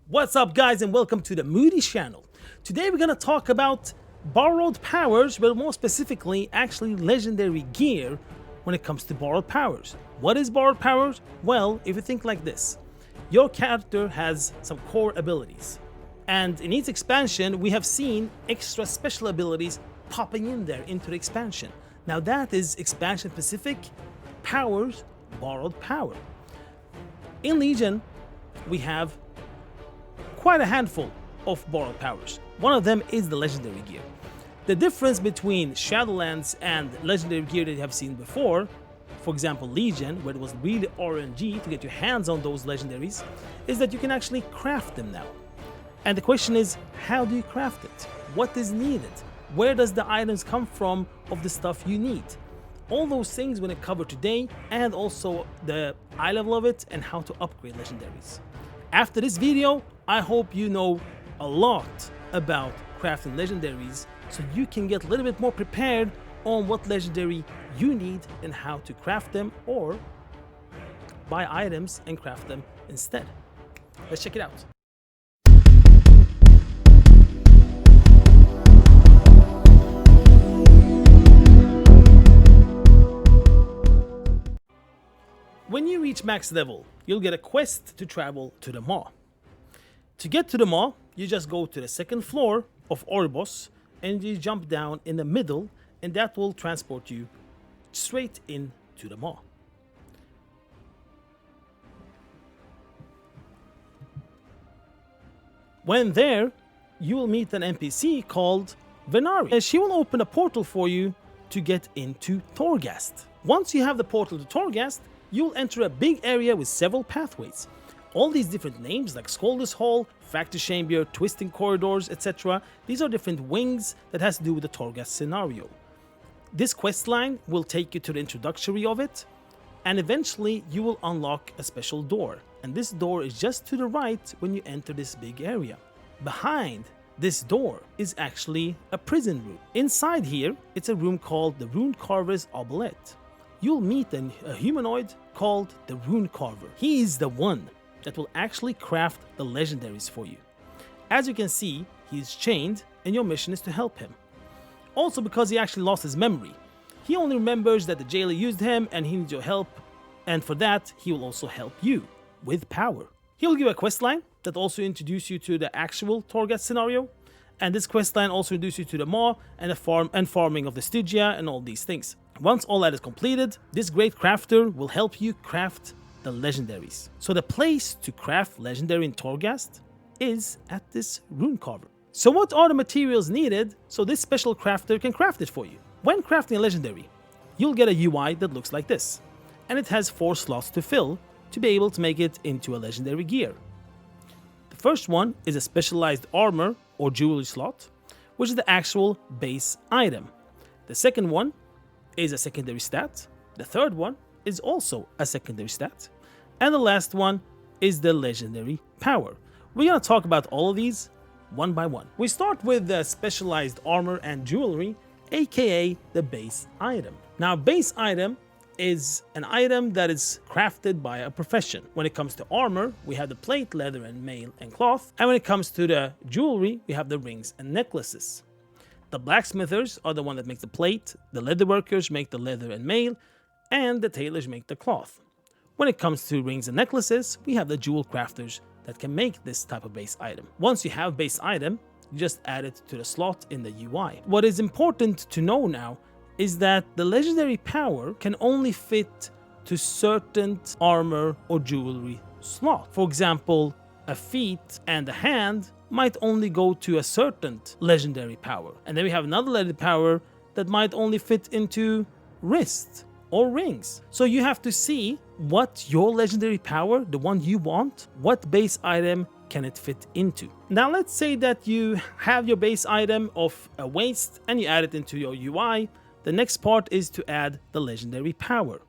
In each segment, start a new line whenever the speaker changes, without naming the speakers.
What's up guys, and welcome to the Moody channel. Today we're gonna talk about borrowed powers, but more specifically actually legendary gear when it comes to borrowed powers. What is borrowed powers? Well, if you think like this, your character has some core abilities, and in each expansion we have seen extra special abilities popping in there into the expansion. Now that is expansion specific powers, borrowed power. In Legion we have quite a handful of borrowed powers. One of them is the legendary gear. The difference between Shadowlands and legendary gear that you have seen before, for example Legion, where it was really RNG to get your hands on those legendaries, is that you can actually craft them now. And the question is, how do you craft it? What is needed? Where does the items come from of the stuff you need? All those things we're going to cover today, and also the eye level of it and how to upgrade legendaries. After this video, I hope you know a lot about crafting legendaries so you can get a little bit more prepared on what legendary you need and how to craft them, or buy items and craft them instead. Let's check it out. When you reach max level, you'll get a quest to travel to the Maw. To get to the Maw, you just go to the second floor of Orbos and you jump down in the middle, and that will transport you straight into the Maw. When there, you will meet an NPC called Venari, and she will open a portal for you to get into Torghast. Once you have the portal to Torghast, you'll enter a big area with several pathways. All these different names like Scoldus Hall, Factor Chamber, Twisting Corridors, etc. These are different wings that has to do with the Torghast scenario. This quest line will take you to the introductory of it, and eventually you will unlock a special door. And this door is just to the right when you enter this big area. Behind this door is actually a prison room. Inside here, it's a room called the Rune Carver's Oblette. You'll meet a humanoid called the Rune Carver. He is the one that will actually craft the legendaries for you. As you can see, he is chained and your mission is to help him. Also, because he actually lost his memory, he only remembers that the jailer used him and he needs your help, and for that he will also help you with power. He will give a quest line that also introduces you to the actual Torghast scenario, and this quest line also introduces you to the Maw and the farming of the Stygia and all these things. Once all that is completed, this great crafter will help you craft the legendaries. So the place to craft legendary in Torghast is at this Rune Carver. So what are the materials needed so this special crafter can craft it for you? When crafting a legendary, you'll get a UI that looks like this, and it has 4 slots to fill to be able to make it into a legendary gear. The first one is a specialized armor or jewelry slot, which is the actual base item. The second one is a secondary stat. The third one is also a secondary stat. And the last one is the legendary power. We're going to talk about all of these one by one. We start with the specialized armor and jewelry, aka the base item. Now, base item is an item that is crafted by a profession. When it comes to armor, we have the plate, leather and mail and cloth. And when it comes to the jewelry, we have the rings and necklaces. The blacksmithers are the one that make the plate, the leather workers make the leather and mail, and the tailors make the cloth. When it comes to rings and necklaces, we have the jewel crafters that can make this type of base item. Once you have base item, you just add it to the slot in the UI. What is important to know now is that the legendary power can only fit to certain armor or jewelry slot. For example, a feet and a hand might only go to a certain legendary power. And then we have another legendary power that might only fit into wrist or rings. So you have to see what your legendary power, the one you want, what base item can it fit into. Now let's say that you have your base item of a waist and you add it into your UI. The next part is to add the legendary power.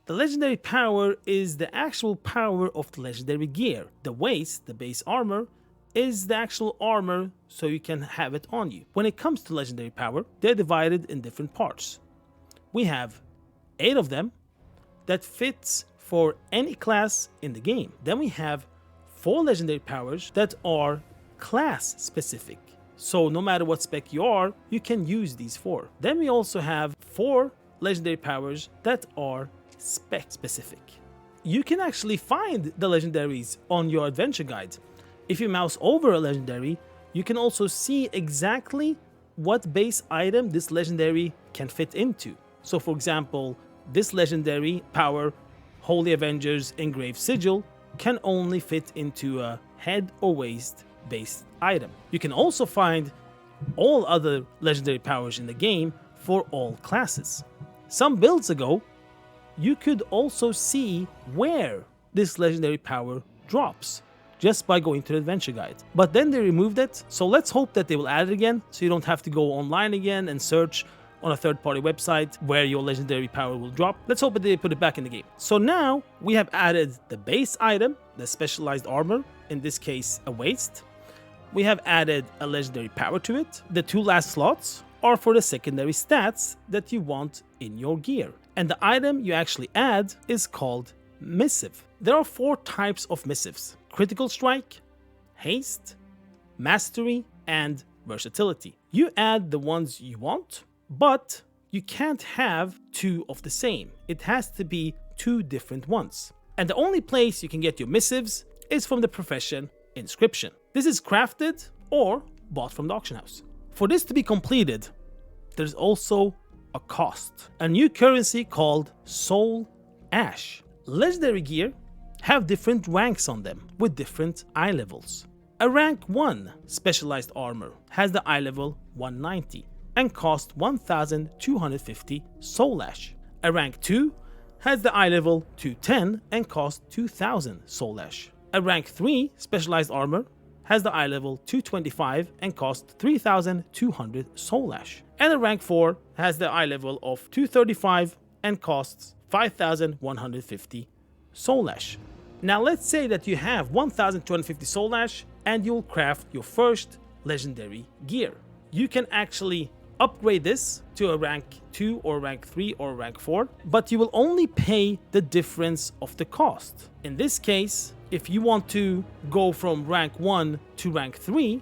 The legendary power is the actual power of the legendary gear. The waist, the base armor, is the actual armor so you can have it on you. When it comes to legendary power, they're divided in different parts. We have 8 of them that fits for any class in the game. Then we have 4 legendary powers that are class specific. So no matter what spec you are, you can use these 4. Then we also have 4 legendary powers that are spec specific. You can actually find the legendaries on your adventure guide. If you mouse over a legendary, you can also see exactly what base item this legendary can fit into. So for example, this legendary power, Holy Avenger's Engraved Sigil, can only fit into a head or waist based item. You can also find all other legendary powers in the game for all classes. Some builds ago, you could also see where this legendary power drops just by going to the adventure guide. But then they removed it, so let's hope that they will add it again so you don't have to go online again and search on a third-party website where your legendary power will drop. Let's hope that they put it back in the game. So now we have added the base item, the specialized armor, in this case a waist. We have added a legendary power to it. The 2 last slots are for the secondary stats that you want in your gear. And the item you actually add is called Missive. There are 4 types of missives: Critical Strike, Haste, Mastery, and Versatility. You add the ones you want, but you can't have 2 of the same. It has to be 2 different ones. And the only place you can get your missives is from the profession Inscription. This is crafted or bought from the auction house. For this to be completed, there's also a cost. A new currency called Soul Ash. Legendary gear have different ranks on them with different eye levels. A rank 1 specialized armor has the eye level 190 and costs 1250 Soul Ash. A rank 2 has the eye level 210 and costs 2000 Soul Ash. A rank 3 specialized armor has the eye level 225 and costs 3200 Soul Ash. And a rank 4 has the eye level of 235 and costs 5150 Soul Ash. Now let's say that you have 1250 Soul Ash and you'll craft your first legendary gear. You can actually upgrade this to a rank 2 or rank 3 or rank 4, but you will only pay the difference of the cost. In this case, if you want to go from rank 1 to rank 3,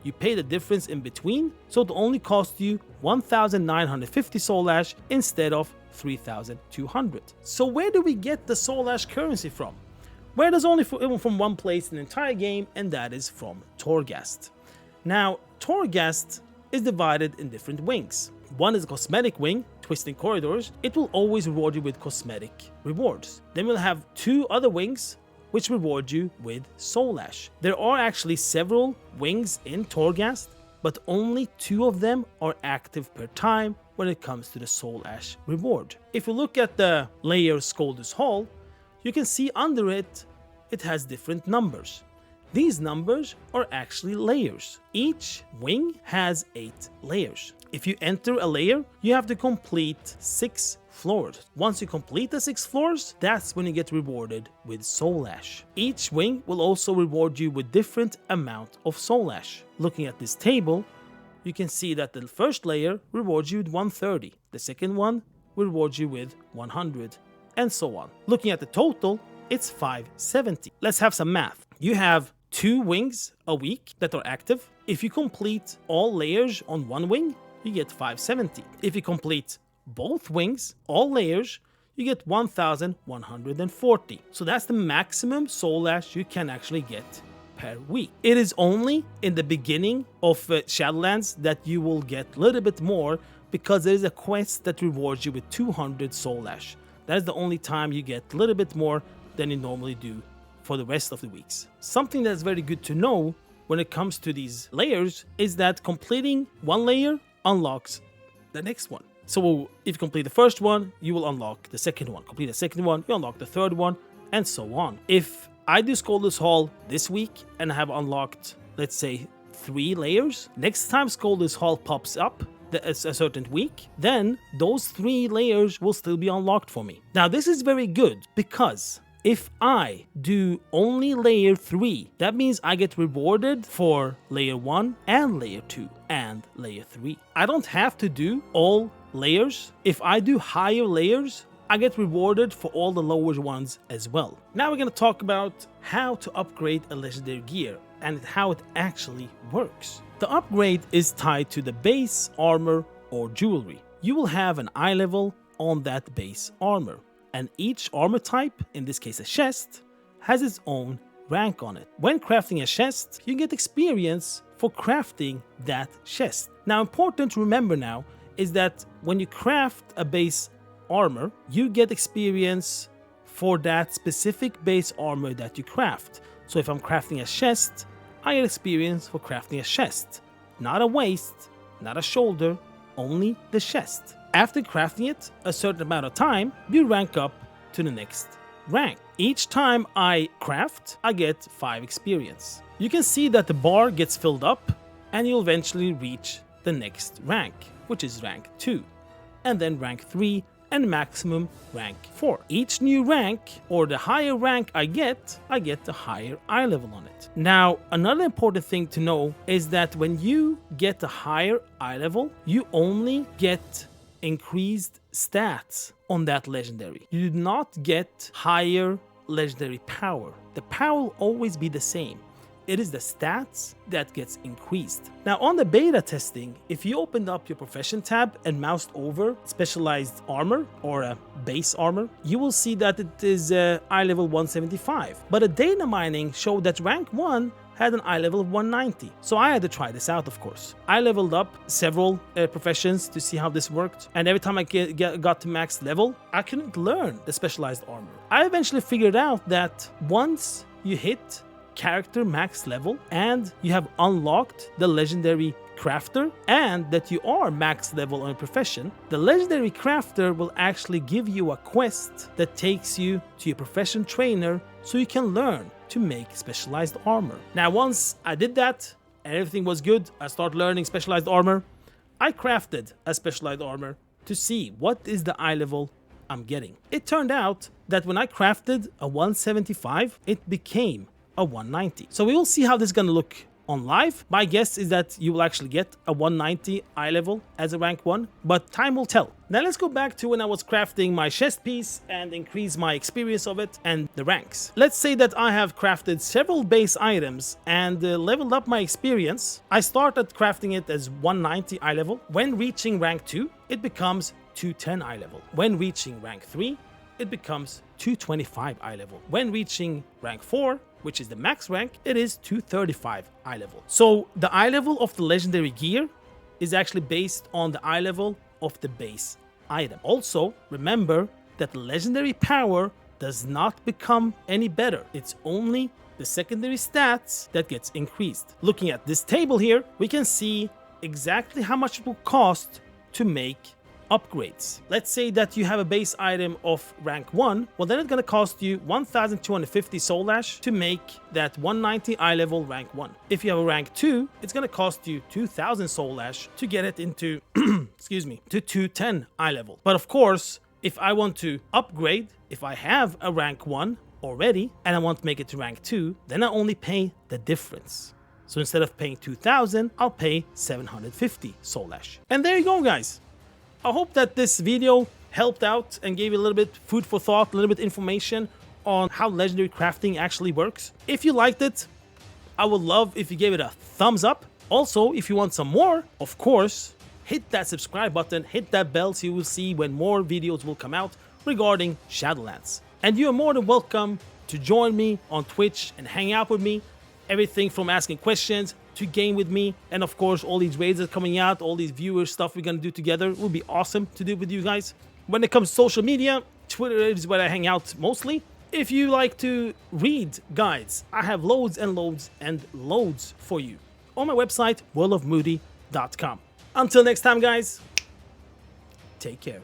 you pay the difference in between, so it will only cost you 1950 Soul Ash instead of 3200. So where do we get the Soul Ash currency from? Well, there's only from one place in the entire game, and that is from Torghast. Now, Torghast is divided in different wings. One is a cosmetic wing, Twisting Corridors. It will always reward you with cosmetic rewards. Then we'll have 2 other wings which reward you with Soul Ash. There are actually several wings in Torghast, but only 2 of them are active per time when it comes to the Soul Ash reward. If you look at the layer Scoldus Hall, you can see under it, it has different numbers. These numbers are actually layers. Each wing has 8 layers. If you enter a layer, you have to complete 6 floors. Once you complete the 6 floors, that's when you get rewarded with Soul Ash. Each wing will also reward you with different amount of Soul Ash. Looking at this table, you can see that the first layer rewards you with 130. The second one will reward you with 100, and so on. Looking at the total, it's 570. Let's have some math. You have 2 wings a week that are active. If you complete all layers on one wing, you get 570. If you complete both wings, all layers, you get 1140. So that's the maximum Soul Ash you can actually get per week. It is only in the beginning of Shadowlands that you will get a little bit more, because there is a quest that rewards you with 200 Soul Ash. That is the only time you get a little bit more than you normally do for the rest of the weeks. Something that's very good to know when it comes to these layers is that completing one layer unlocks the next one. So if you complete the first one, you will unlock the second one. Complete the second one, you unlock the third one, and so on. If I do Scoldus Hall this week and I have unlocked, let's say, 3 layers, next time Scoldus Hall pops up a certain week, then those 3 layers will still be unlocked for me. Now this is very good, because if I do only layer 3, that means I get rewarded for layer 1 and layer 2 and layer 3. I don't have to do all layers. If I do higher layers I get rewarded for all the lower ones as well. Now we're going to talk about how to upgrade a legendary gear and how it actually works. The upgrade is tied to the base armor or jewelry. You will have an eye level on that base armor, and each armor type, in this case a chest, has its own rank on it. When crafting a chest, you get experience for crafting that chest. Now, important to remember now is that when you craft a base armor, you get experience for that specific base armor that you craft. So if I'm crafting a chest, I get experience for crafting a chest, not a waist, not a shoulder, only the chest. After crafting it a certain amount of time, you rank up to the next rank. Each time I craft, I get 5 experience. You can see that the bar gets filled up and you'll eventually reach the next rank, which is rank 2, and then rank 3, and maximum rank 4. Each new rank, or the higher rank I get the higher eye level on it. Now, another important thing to know is that when you get a higher eye level, you only get increased stats on that legendary. You do not get higher legendary power. The power will always be the same. It is the stats that gets increased. Now on the beta testing, if you opened up your profession tab and moused over specialized armor or a base armor, you will see that it is eye level 175. But a data mining showed that rank 1 had an eye level of 190. So I had to try this out, of course. I leveled up several professions to see how this worked. And every time I got to max level, I couldn't learn the specialized armor. I eventually figured out that once you hit character max level and you have unlocked the legendary crafter and that you are max level on a profession, the legendary crafter will actually give you a quest that takes you to your profession trainer so you can learn to make specialized armor. Now once I did that and everything was good, I started learning specialized armor. I crafted a specialized armor to see what is the eye level I'm getting. It turned out that when I crafted a 175, it became a 190. So we will see how this is going to look on live. My guess is that you will actually get a 190 eye level as a rank 1, but time will tell. Now let's go back to when I was crafting my chest piece and increase my experience of it and the ranks. Let's say that I have crafted several base items and leveled up my experience. I started crafting it as 190 eye level. When reaching rank 2, it becomes 210 eye level. When reaching rank 3, it becomes 225 eye level. When reaching rank 4, which is the max rank, it is 235 eye level. So the eye level of the legendary gear is actually based on the eye level of the base item. Also, remember that the legendary power does not become any better. It's only the secondary stats that gets increased. Looking at this table here, we can see exactly how much it will cost to make upgrades. Let's say that you have a base item of rank 1, well then it's gonna cost you 1250 soul ash to make that 190 eye level rank 1. If you have a rank 2, it's gonna cost you 2000 soul ash to get it into excuse me, to 210 eye level. But of course, if I want to upgrade, if I have a rank 1 already and I want to make it to rank 2, then I only pay the difference. So instead of paying 2000, I'll pay 750 soul ash. And there you go, guys. I hope that this video helped out and gave you a little bit food for thought, a little bit information on how legendary crafting actually works. If you liked it, I would love if you gave it a thumbs up. Also, if you want some more, of course, hit that subscribe button, hit that bell so you will see when more videos will come out regarding Shadowlands. And you are more than welcome to join me on Twitch and hang out with me. Everything from asking questions to game with me, and of course all these raids are coming out, all these viewer stuff we're gonna do together. It will be awesome to do with you guys. When it comes to social media, Twitter is where I hang out mostly. If you like to read guides, I have loads and loads and loads for you on my website, worldofmoody.com. Until next time, guys, take care.